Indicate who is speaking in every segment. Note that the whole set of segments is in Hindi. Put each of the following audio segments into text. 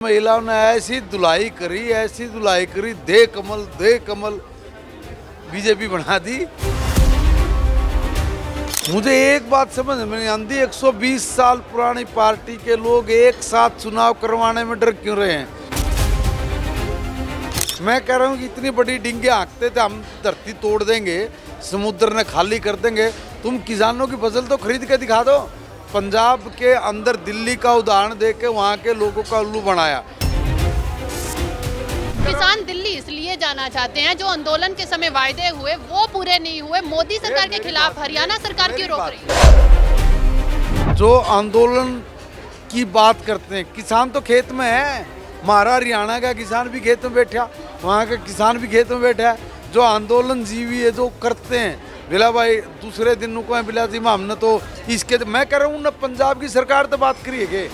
Speaker 1: महिलाओं ने ऐसी धुलाई करी, दे कमल बीजेपी बना दी। मुझे एक बात समझ में नहीं आती, 120 साल पुरानी पार्टी के लोग एक साथ चुनाव करवाने में डर क्यों रहे हैं। मैं कह रहा हूँ कि इतनी बड़ी डिंगे हाँकते थे, हम धरती तोड़ देंगे, समुद्र ने खाली कर देंगे। तुम किसानों की फसल तो खरीद के दिखा दो। पंजाब के अंदर दिल्ली का उदाहरण देके वहाँ के लोगों का उल्लू बनाया।
Speaker 2: किसान दिल्ली इसलिए जाना चाहते हैं, जो आंदोलन के समय वायदे हुए वो पूरे नहीं हुए। मोदी सरकार के खिलाफ हरियाणा सरकार क्यों रोक रही है?
Speaker 1: जो आंदोलन की बात करते हैं, किसान तो खेत में है। हमारा हरियाणा का किसान भी खेत में बैठा, वहाँ का किसान भी खेत में बैठा है। जो आंदोलन जीवी है, जो करते हैं, बिला भाई दूसरे दिन को बिला जी हमने तो इसके, मैं कह रहा हूँ ना, पंजाब की सरकार तो बात करिए।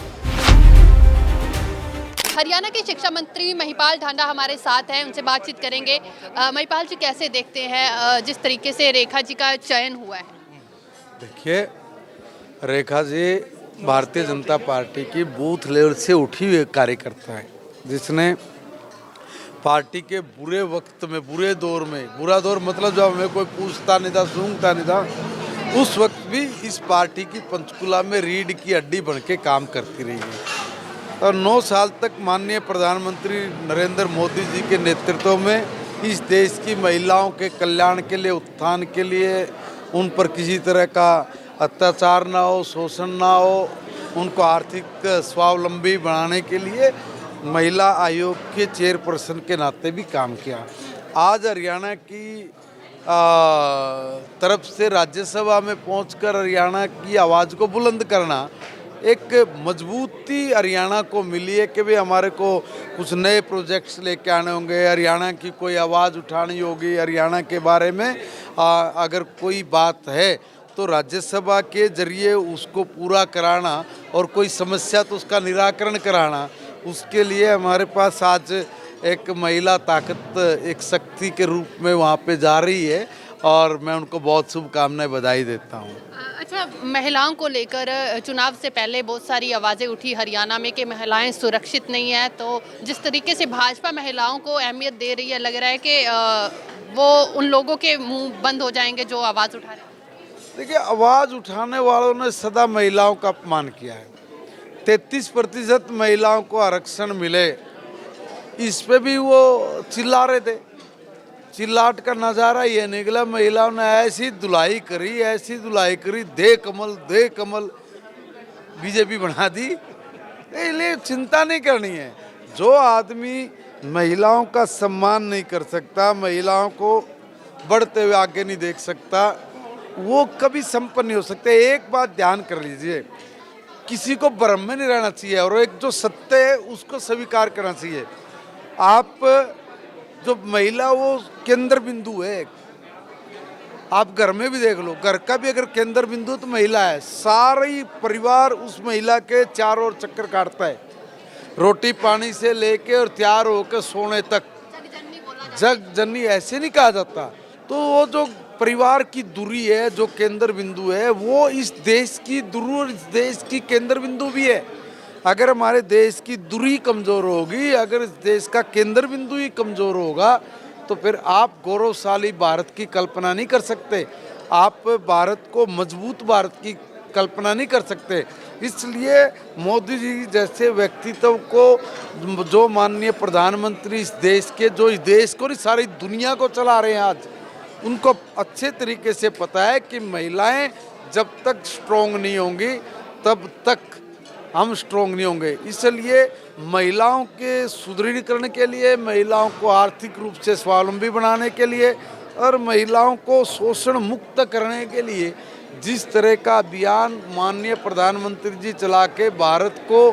Speaker 2: हरियाणा के शिक्षा मंत्री महिपाल ढांडा हमारे साथ हैं, उनसे बातचीत करेंगे। महिपाल जी, कैसे देखते हैं जिस तरीके से रेखा जी का चयन हुआ है?
Speaker 1: देखिए, रेखा जी भारतीय जनता पार्टी की बूथ लेवल से उठी हुई कार्यकर्ता है, जिसने पार्टी के बुरे वक्त में, बुरे दौर में, बुरा दौर मतलब जब हमें कोई पूछता नहीं था, सूंघता नहीं था, उस वक्त भी इस पार्टी की पंचकुला में रीढ़ की हड्डी बन के काम करती रही है। और 9 साल तक माननीय प्रधानमंत्री नरेंद्र मोदी जी के नेतृत्व में इस देश की महिलाओं के कल्याण के लिए, उत्थान के लिए, उन पर किसी तरह का अत्याचार ना हो, शोषण ना हो, उनको आर्थिक स्वावलंबी बनाने के लिए महिला आयोग के चेयरपर्सन के नाते भी काम किया। आज हरियाणा की तरफ से राज्यसभा में पहुंचकर हरियाणा की आवाज़ को बुलंद करना, एक मजबूती हरियाणा को मिली है कि भाई हमारे को कुछ नए प्रोजेक्ट्स लेके आने होंगे, हरियाणा की कोई आवाज़ उठानी होगी, हरियाणा के बारे में अगर कोई बात है तो राज्यसभा के जरिए उसको पूरा कराना और कोई समस्या तो उसका निराकरण कराना, उसके लिए हमारे पास आज एक महिला ताकत, एक शक्ति के रूप में वहाँ पे जा रही है और मैं उनको बहुत शुभकामनाएं, बधाई देता हूँ।
Speaker 2: अच्छा, महिलाओं को लेकर चुनाव से पहले बहुत सारी आवाज़ें उठी हरियाणा में कि महिलाएं सुरक्षित नहीं है, तो जिस तरीके से भाजपा महिलाओं को अहमियत दे रही है, लग रहा है कि वो उन लोगों के मुंह बंद हो जाएंगे जो आवाज़ उठा रहे हैं।
Speaker 1: देखिए, आवाज़ उठाने वालों ने सदा महिलाओं का अपमान किया है। 33% महिलाओं को आरक्षण मिले, इस पे भी वो चिल्ला रहे थे। चिल्लाट का नज़ारा ये निकला, महिलाओं ने ऐसी धुलाई करी, दे कमल बीजेपी बना दी। इसलिए चिंता नहीं करनी है। जो आदमी महिलाओं का सम्मान नहीं कर सकता, महिलाओं को बढ़ते हुए आगे नहीं देख सकता, वो कभी संपन्न नहीं हो सकते। एक बात ध्यान कर लीजिए, किसी को भ्रम में नहीं रहना चाहिए और एक जो सत्य है उसको स्वीकार करना चाहिए। आप जो महिला, वो केंद्र बिंदु है। आप घर में भी देख लो, घर का भी अगर केंद्र बिंदु तो महिला है। सारी परिवार उस महिला के चारों ओर चक्कर काटता है, रोटी पानी से लेके और तैयार होकर सोने तक। जग जननी ऐसे नहीं कहा जाता। तो वो जो परिवार की दूरी है, जो केंद्र बिंदु है, वो इस देश की दूरी और इस देश की केंद्र बिंदु भी है। अगर हमारे देश की दूरी कमज़ोर होगी, अगर इस देश का केंद्र बिंदु ही कमज़ोर होगा, तो फिर आप गौरवशाली भारत की कल्पना नहीं कर सकते, आप भारत को मजबूत भारत की कल्पना नहीं कर सकते। इसलिए मोदी जी जैसे व्यक्तित्व को, जो माननीय प्रधानमंत्री इस देश के, जो इस देश को नहीं सारी दुनिया को चला रहे हैं आज, उनको अच्छे तरीके से पता है कि महिलाएं जब तक स्ट्रॉन्ग नहीं होंगी तब तक हम स्ट्रॉन्ग नहीं होंगे। इसलिए महिलाओं के सुदृढ़ीकरण के लिए, महिलाओं को आर्थिक रूप से स्वावलंबी बनाने के लिए और महिलाओं को शोषण मुक्त करने के लिए जिस तरह का अभियान माननीय प्रधानमंत्री जी चला के भारत को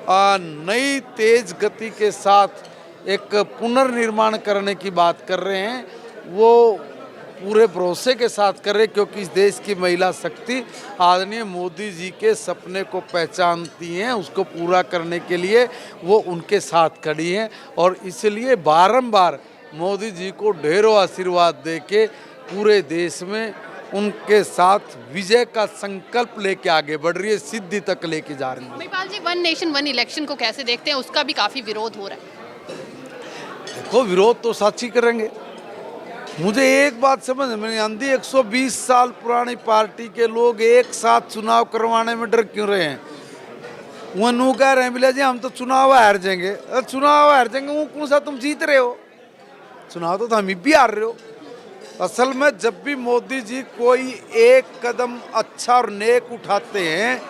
Speaker 1: नई तेज गति के साथ एक पुनर्निर्माण करने की बात कर रहे हैं, वो पूरे भरोसे के साथ कर रहे, क्योंकि इस देश की महिला शक्ति आदरणीय मोदी जी के सपने को पहचानती हैं, उसको पूरा करने के लिए वो उनके साथ खड़ी हैं। और इसलिए बारंबार मोदी जी को ढेरों आशीर्वाद दे के पूरे देश में उनके साथ विजय का संकल्प लेके आगे बढ़ रही है, सिद्धि तक लेके जा रही है।
Speaker 2: महिपाल जी, वन नेशन वन इलेक्शन को कैसे देखते हैं? उसका भी काफी विरोध हो रहा है।
Speaker 1: देखो, विरोध तो साची करेंगे। मुझे एक बात समझ में नहीं आती, 120 साल पुरानी पार्टी के लोग एक साथ चुनाव करवाने में डर क्यों रहे हैं? वो नू कह रहे हैं बिला जी हम तो चुनाव हार जाएंगे। अरे चुनाव हार जाएंगे, वो कौन सा तुम जीत रहे हो? चुनाव तो हम भी हार रहे हो। असल में जब भी मोदी जी कोई एक कदम अच्छा और नेक उठाते हैं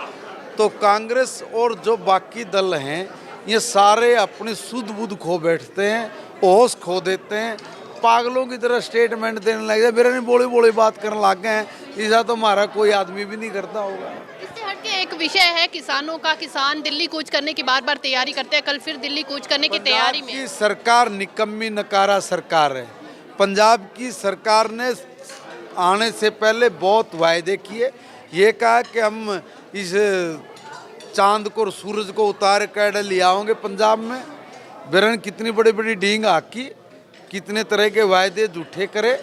Speaker 1: तो कांग्रेस और जो बाकी दल हैं ये सारे अपनी सुध बुध खो बैठते हैं, होश खो देते हैं, पागलों की तरह स्टेटमेंट देने लग गए, मेरे नहीं बोली बोली बात करने लग गए हैं। ऐसा तो हमारा कोई आदमी भी नहीं करता होगा।
Speaker 2: इससे हटके एक विषय है किसानों का। किसान दिल्ली कूच करने की बार बार तैयारी करते हैं, कल फिर दिल्ली कूच करने की तैयारी में।
Speaker 1: की सरकार निकम्मी नकारा सरकार है। पंजाब की सरकार ने आने से पहले बहुत वायदे किए, ये कहा कि हम इस चांद को और सूरज को उतार कर ले आओगे पंजाब में। बिरन कितनी बड़ी बड़ी डींग आकी, कितने तरह के वायदे झूठे करे।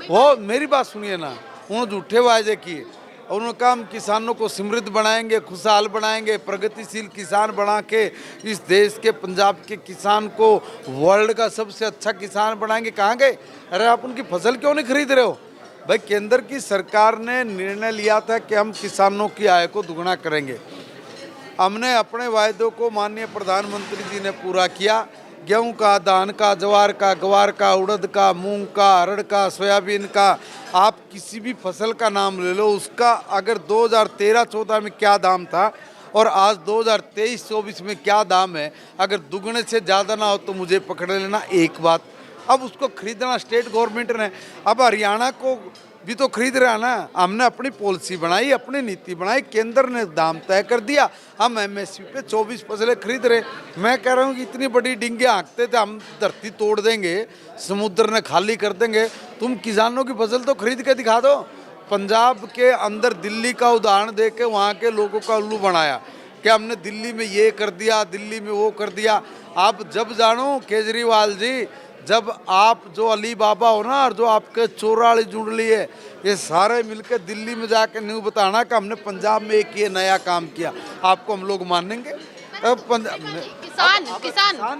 Speaker 1: वो मेरी बात सुनिए ना, उन्होंने झूठे वायदे किए और उन्होंने कहा हम किसानों को समृद्ध बनाएंगे, खुशहाल बनाएंगे, प्रगतिशील किसान बना के इस देश के पंजाब के किसान को वर्ल्ड का सबसे अच्छा किसान बनाएंगे। कहाँ गए? अरे आप उनकी फसल क्यों नहीं खरीद रहे हो? भाई, केंद्र की सरकार ने निर्णय लिया था कि हम किसानों की आय को दुगना करेंगे। हमने अपने वायदों को माननीय प्रधानमंत्री जी ने पूरा किया। गेहूं का, धान का, ज्वार का, ग्वार का, उड़द का, मूंग का, अरहर का, सोयाबीन का, आप किसी भी फसल का नाम ले लो, उसका अगर 2013-14 में क्या दाम था और आज 2023-24 में क्या दाम है, अगर दुगने से ज़्यादा ना हो तो मुझे पकड़ लेना एक बात। अब उसको खरीदना स्टेट गवर्नमेंट ने, अब हरियाणा को भी तो खरीद रहा ना। हमने अपनी पॉलिसी बनाई, अपनी नीति बनाई, केंद्र ने दाम तय कर दिया, हम एमएसपी पे 24 फसलें खरीद रहे। मैं कह रहा हूँ कि इतनी बड़ी डिंगे हाँकते थे, हम धरती तोड़ देंगे, समुद्र ने खाली कर देंगे, तुम किसानों की फसल तो खरीद के दिखा दो। पंजाब के अंदर दिल्ली का उदाहरण दे के वहाँ के लोगों का उल्लू बनाया कि हमने दिल्ली में ये कर दिया, दिल्ली में वो कर दिया। आप जब जानो केजरीवाल जी, जब आप जो अली बाबा हो ना और जो आपके चोराली जुंडली है, ये सारे मिलकर दिल्ली में जाकर न्यू बताना कि हमने पंजाब में एक ये नया काम किया, आपको हम लोग मानेंगे?
Speaker 2: किसान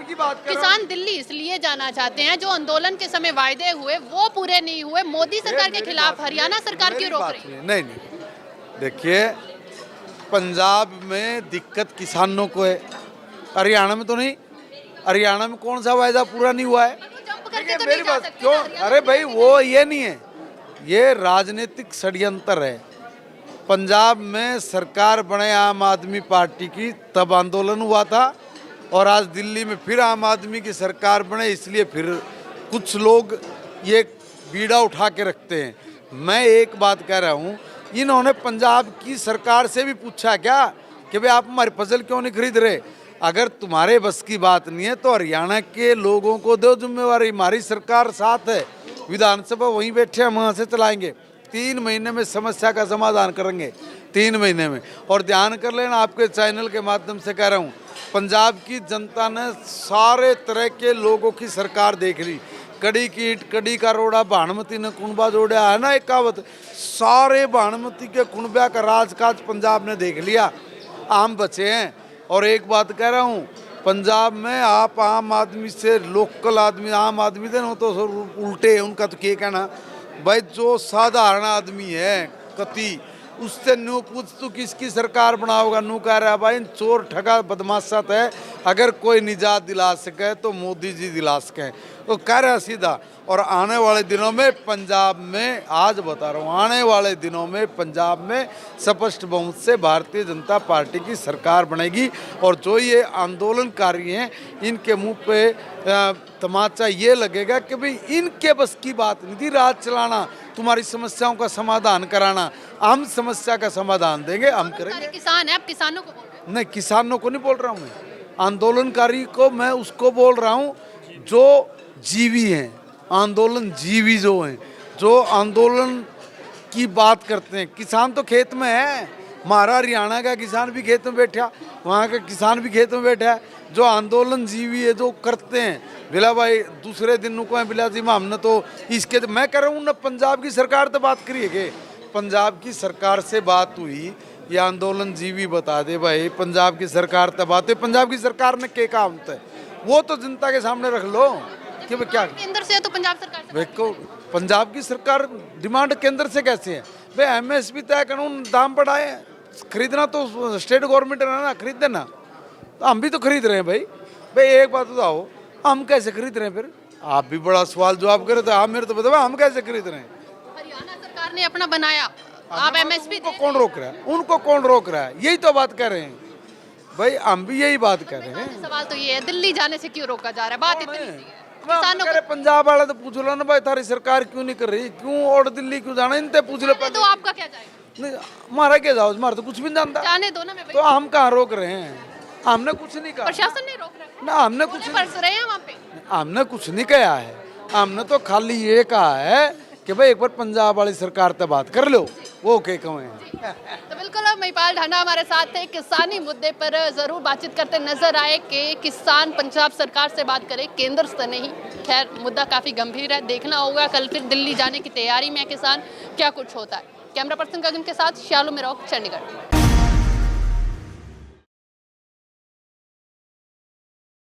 Speaker 1: की बात कर
Speaker 2: किसान दिल्ली इसलिए जाना चाहते हैं, जो आंदोलन के समय वायदे हुए वो पूरे नहीं हुए। मोदी सरकार के खिलाफ हरियाणा सरकार क्यों रोक रही है?
Speaker 1: नहीं, देखिए, पंजाब में दिक्कत किसानों को है, हरियाणा में तो नहीं। हरियाणा में कौन सा वायदा पूरा नहीं हुआ है? मेरी बात क्यों? अरे भाई, वो ये नहीं है, ये राजनीतिक षड्यंत्र है। पंजाब में सरकार बने आम आदमी पार्टी की, तब आंदोलन हुआ था, और आज दिल्ली में फिर आम आदमी की सरकार बने, इसलिए फिर कुछ लोग ये बीड़ा उठा के रखते हैं। मैं एक बात कह रहा हूँ, इन्होंने पंजाब की सरकार से भी पूछा क्या कि भाई आप हमारी फसल क्यों नहीं खरीद रहे? अगर तुम्हारे बस की बात नहीं है तो हरियाणा के लोगों को दो जिम्मेवारी, हमारी सरकार साथ है, विधानसभा वहीं बैठे हम वहाँ से चलाएंगे, 3 महीने में समस्या का समाधान करेंगे, 3 महीने में। और ध्यान कर लेना, आपके चैनल के माध्यम से कह रहा हूँ, पंजाब की जनता ने सारे तरह के लोगों की सरकार देख ली। कड़ी की ईट, कड़ी का रोड़ा, भानुमती ने कुनबा जोड़ा, है ना एक कहावत, सारे भानुमती के कुनबा का राजकाज पंजाब ने देख लिया, आम बचे हैं। और एक बात कह रहा हूँ, पंजाब में आप आम आदमी से, लोकल आदमी, आम आदमी थे ना तो उल्टे है, उनका तो क्या कहना भाई, जो साधारण आदमी है कति, उससे न्यू पूछ तू किसकी सरकार बनाओगा, नू कह रहा है भाई चोर ठगा बदमाशा है, अगर कोई निजात दिला सके तो मोदी जी दिला सके, तो कह रहा सीधा। और आने वाले दिनों में पंजाब में, आज बता रहा हूँ, आने वाले दिनों में पंजाब में स्पष्ट बहुमत से भारतीय जनता पार्टी की सरकार बनेगी। और जो ये आंदोलनकारी हैं, इनके मुंह पे तमाचा ये लगेगा कि भाई इनके बस की बात नहीं थी राज चलाना, तुम्हारी समस्याओं का समाधान कराना, हम समस्या का समाधान देंगे, हम करेंगे।
Speaker 2: किसान है, आप किसानों को बोल रहे हैं?
Speaker 1: नहीं, किसानों को नहीं बोल रहा हूँ मैं, आंदोलनकारी को मैं उसको बोल रहा हूँ जो जीवी हैं, आंदोलन जीवी जो हैं, जो आंदोलन की बात करते हैं। किसान तो खेत में है, हमारा हरियाणा का किसान भी खेत में बैठा, वहाँ का किसान भी खेत में बैठा है। जो आंदोलन जीवी है, जो करते हैं, बिला भाई दूसरे दिन को बिला जी हमने तो इसके, मैं कह रहा हूँ ना, पंजाब की सरकार तो बात करिए कि पंजाब की सरकार से बात हुई, ये आंदोलन जीवी बता दे भाई, पंजाब की सरकार तब बात हुई, पंजाब की सरकार ने क्या काम था वो तो जनता के सामने रख लो कि भाई क्या
Speaker 2: केंद्र से तो पंजाब सरकार से
Speaker 1: देखो। पंजाब की सरकार डिमांड केंद्र से कैसे है भाई, एमएसपी तय कानून दाम बढ़ाए, खरीदना तो स्टेट गवर्नमेंट है ना, खरीद देना, तो हम भी तो खरीद रहे हैं भाई। भाई एक बात बताओ, हम कैसे खरीद रहे हैं फिर? आप भी बड़ा सवाल जवाब करे तो आप मेरे तो बताओ हम कैसे खरीद रहे हैं?
Speaker 2: हरियाणा सरकार ने अपना बनाया, आप एमएसपी
Speaker 1: उनको कौन रोक रहा है? उनको कौन रोक रहा है? यही तो बात कर रहे हैं भाई, हम भी यही बात कर रहे हैं।
Speaker 2: सवाल तो ये है, दिल्ली जाने से क्यों रोका जा रहा है? बात इतनी सी है।
Speaker 1: मैं
Speaker 2: किसानों
Speaker 1: कह रहे पंजाब वाले तो पूछ लो ना भाई, थारी सरकार क्यों नहीं कर रही, क्यों और दिल्ली क्यों जाना, इनसे पूछ लो
Speaker 2: को तो आपका क्या जाएगा?
Speaker 1: नहीं, हमारा क्या जाओ, हमारा तो कुछ भी नहीं जानता,
Speaker 2: जाने दो ना, मैं
Speaker 1: तो हम कहाँ रोक रहे हैं? हमने कुछ नहीं कहा
Speaker 2: प्रशासन नहीं रोक रहा
Speaker 1: ना, हमने कुछ
Speaker 2: है, बरस रहे हैं वहाँ पे।
Speaker 1: हमने कुछ नहीं कहा है, हमने तो खाली ये कहा है कि भाई एक बार पंजाब वाली सरकार से बात कर लो, वो क्या कहें।
Speaker 2: तो बिल्कुल महिपाल ढांडा हमारे साथ थे, किसानी मुद्दे पर जरूर बातचीत करते नजर आए कि किसान पंजाब सरकार से बात करे, केंद्र से नहीं। खैर मुद्दा काफी गंभीर है, देखना होगा कल फिर दिल्ली जाने की तैयारी में है किसान, क्या कुछ होता है। कैमरा पर्सन गगन के साथ शालू मेरॉक, चंडीगढ़।